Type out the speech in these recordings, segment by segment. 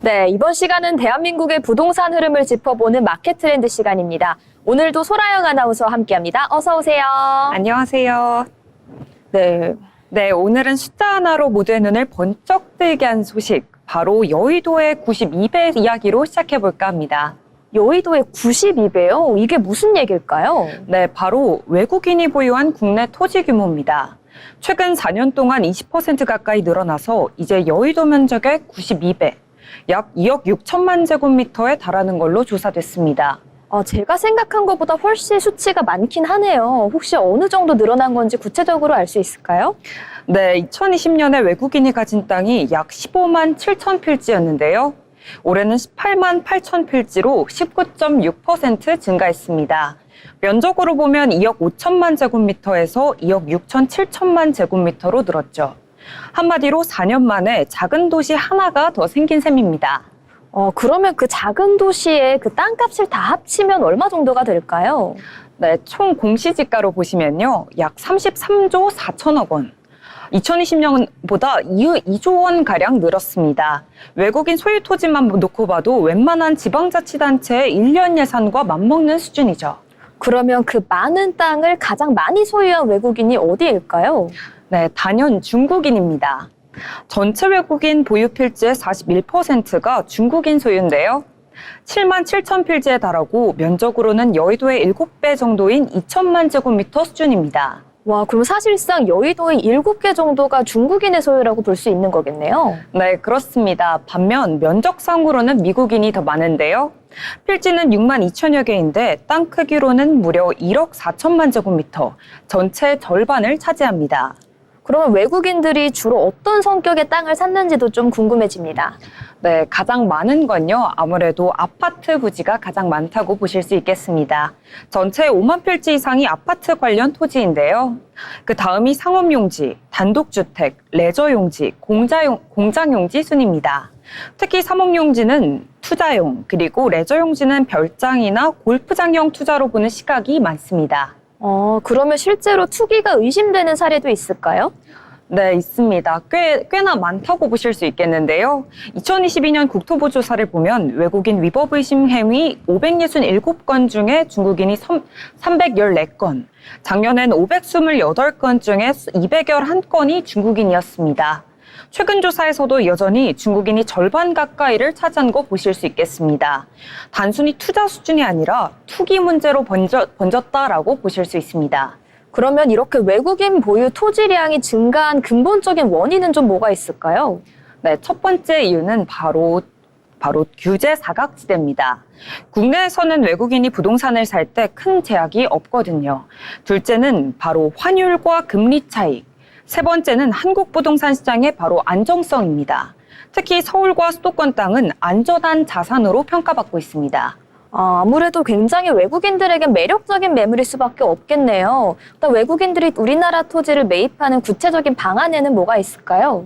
네, 이번 시간은 대한민국의 부동산 흐름을 짚어보는 마켓 트렌드 시간입니다. 오늘도 소라영 아나운서와 함께합니다. 어서 오세요. 안녕하세요. 네, 오늘은 숫자 하나로 모두의 눈을 번쩍 뜨게 한 소식, 바로 여의도의 92배 이야기로 시작해볼까 합니다. 여의도의 92배요? 이게 무슨 얘기일까요? 네, 바로 외국인이 보유한 국내 토지 규모입니다. 최근 4년 동안 20% 가까이 늘어나서 이제 여의도 면적의 92배, 약 2억 6천만 제곱미터에 달하는 걸로 조사됐습니다. 제가 생각한 것보다 훨씬 수치가 많긴 하네요. 혹시 어느 정도 늘어난 건지 구체적으로 알 수 있을까요? 네, 2020년에 외국인이 가진 땅이 약 15만 7천 필지였는데요. 올해는 18만 8천 필지로 19.6% 증가했습니다. 면적으로 보면 2억 5천만 제곱미터에서 2억 6천 7천만 제곱미터로 늘었죠. 한마디로 4년 만에 작은 도시 하나가 더 생긴 셈입니다. 그러면 그 작은 도시의 그 땅값을 다 합치면 얼마 정도가 될까요? 네, 총 공시지가로 보시면요. 약 33조 4천억 원. 2020년보다 2조 원가량 늘었습니다. 외국인 소유 토지만 놓고 봐도 웬만한 지방자치단체의 1년 예산과 맞먹는 수준이죠. 그러면 그 많은 땅을 가장 많이 소유한 외국인이 어디일까요? 네, 단연 중국인입니다. 전체 외국인 보유 필지의 41%가 중국인 소유인데요. 7만 7천 필지에 달하고 면적으로는 여의도의 7배 정도인 2천만 제곱미터 수준입니다. 와, 그럼 사실상 여의도의 7개 정도가 중국인의 소유라고 볼 수 있는 거겠네요. 네, 그렇습니다. 반면 면적상으로는 미국인이 더 많은데요. 필지는 6만 2천여 개인데 땅 크기로는 무려 1억 4천만 제곱미터, 전체의 절반을 차지합니다. 그러면 외국인들이 주로 어떤 성격의 땅을 샀는지도 좀 궁금해집니다. 네, 가장 많은 건요, 아무래도 아파트 부지가 가장 많다고 보실 수 있겠습니다. 전체 5만 필지 이상이 아파트 관련 토지인데요. 그 다음이 상업용지, 단독주택, 레저용지, 공장용지 순입니다. 특히 상업용지는 투자용, 그리고 레저용지는 별장이나 골프장형 투자로 보는 시각이 많습니다. 그러면 실제로 투기가 의심되는 사례도 있을까요? 네, 있습니다. 꽤나 많다고 보실 수 있겠는데요. 2022년 국토부 조사를 보면 외국인 위법 의심 행위 567건 중에 중국인이 314건, 작년엔 528건 중에 211건이 중국인이었습니다. 최근 조사에서도 여전히 중국인이 절반 가까이를 차지한 거 보실 수 있겠습니다. 단순히 투자 수준이 아니라 투기 문제로 번졌다라고 보실 수 있습니다. 그러면 이렇게 외국인 보유 토지량이 증가한 근본적인 원인은 좀 뭐가 있을까요? 네, 첫 번째 이유는 바로 규제 사각지대입니다. 국내에서는 외국인이 부동산을 살 때 큰 제약이 없거든요. 둘째는 바로 환율과 금리 차익. 세 번째는 한국 부동산 시장의 바로 안정성입니다. 특히 서울과 수도권 땅은 안전한 자산으로 평가받고 있습니다. 아무래도 굉장히 외국인들에겐 매력적인 매물일 수밖에 없겠네요. 또 외국인들이 우리나라 토지를 매입하는 구체적인 방안에는 뭐가 있을까요?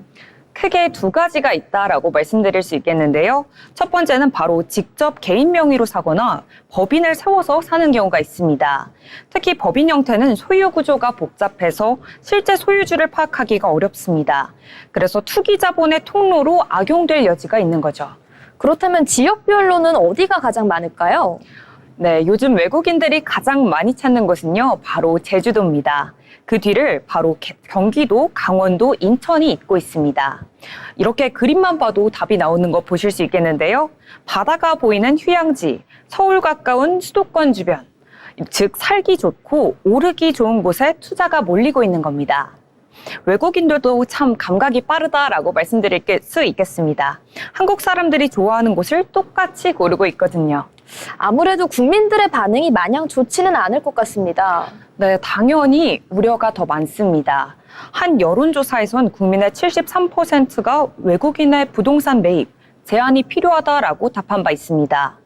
크게 두 가지가 있다라고 말씀드릴 수 있겠는데요. 첫 번째는 바로 직접 개인 명의로 사거나 법인을 세워서 사는 경우가 있습니다. 특히 법인 형태는 소유 구조가 복잡해서 실제 소유주를 파악하기가 어렵습니다. 그래서 투기 자본의 통로로 악용될 여지가 있는 거죠. 그렇다면 지역별로는 어디가 가장 많을까요? 네, 요즘 외국인들이 가장 많이 찾는 곳은요, 바로 제주도입니다. 그 뒤를 바로 경기도, 강원도, 인천이 잇고 있습니다. 이렇게 그림만 봐도 답이 나오는 거 보실 수 있겠는데요. 바다가 보이는 휴양지, 서울 가까운 수도권 주변, 즉 살기 좋고 오르기 좋은 곳에 투자가 몰리고 있는 겁니다. 외국인들도 참 감각이 빠르다라고 말씀드릴 수 있겠습니다. 한국 사람들이 좋아하는 곳을 똑같이 고르고 있거든요. 아무래도 국민들의 반응이 마냥 좋지는 않을 것 같습니다. 네, 당연히 우려가 더 많습니다. 한 여론조사에선 국민의 73%가 외국인의 부동산 매입, 제한이 필요하다라고 답한 바 있습니다.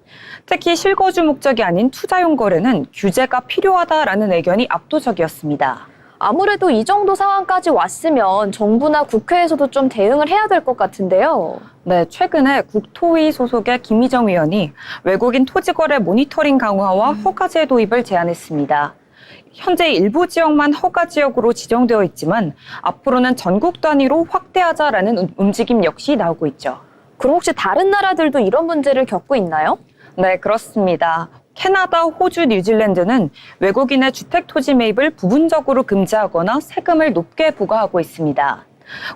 특히 실거주 목적이 아닌 투자용 거래는 규제가 필요하다라는 의견이 압도적이었습니다. 아무래도 이 정도 상황까지 왔으면 정부나 국회에서도 좀 대응을 해야 될 것 같은데요. 네, 최근에 국토위 소속의 김희정 의원이 외국인 토지거래 모니터링 강화와 허가제 도입을 제안했습니다. 현재 일부 지역만 허가 지역으로 지정되어 있지만 앞으로는 전국 단위로 확대하자라는 움직임 역시 나오고 있죠. 그럼 혹시 다른 나라들도 이런 문제를 겪고 있나요? 네, 그렇습니다. 캐나다, 호주, 뉴질랜드는 외국인의 주택 토지 매입을 부분적으로 금지하거나 세금을 높게 부과하고 있습니다.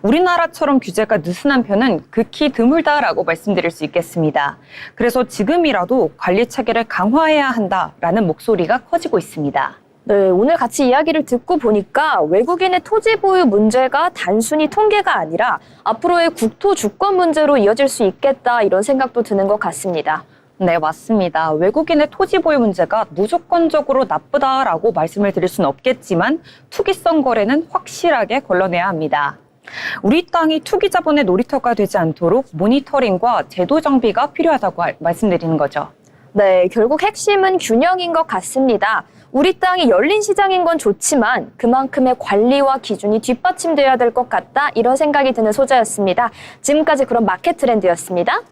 우리나라처럼 규제가 느슨한 편은 극히 드물다라고 말씀드릴 수 있겠습니다. 그래서 지금이라도 관리 체계를 강화해야 한다라는 목소리가 커지고 있습니다. 네, 오늘 같이 이야기를 듣고 보니까 외국인의 토지 보유 문제가 단순히 통계가 아니라 앞으로의 국토 주권 문제로 이어질 수 있겠다 이런 생각도 드는 것 같습니다. 네, 맞습니다. 외국인의 토지 보유 문제가 무조건적으로 나쁘다라고 말씀을 드릴 수는 없겠지만 투기성 거래는 확실하게 걸러내야 합니다. 우리 땅이 투기 자본의 놀이터가 되지 않도록 모니터링과 제도 정비가 필요하다고 말씀드리는 거죠. 네, 결국 핵심은 균형인 것 같습니다. 우리 땅이 열린 시장인 건 좋지만 그만큼의 관리와 기준이 뒷받침돼야 될 것 같다 이런 생각이 드는 소재였습니다. 지금까지 그런 마켓 트렌드였습니다.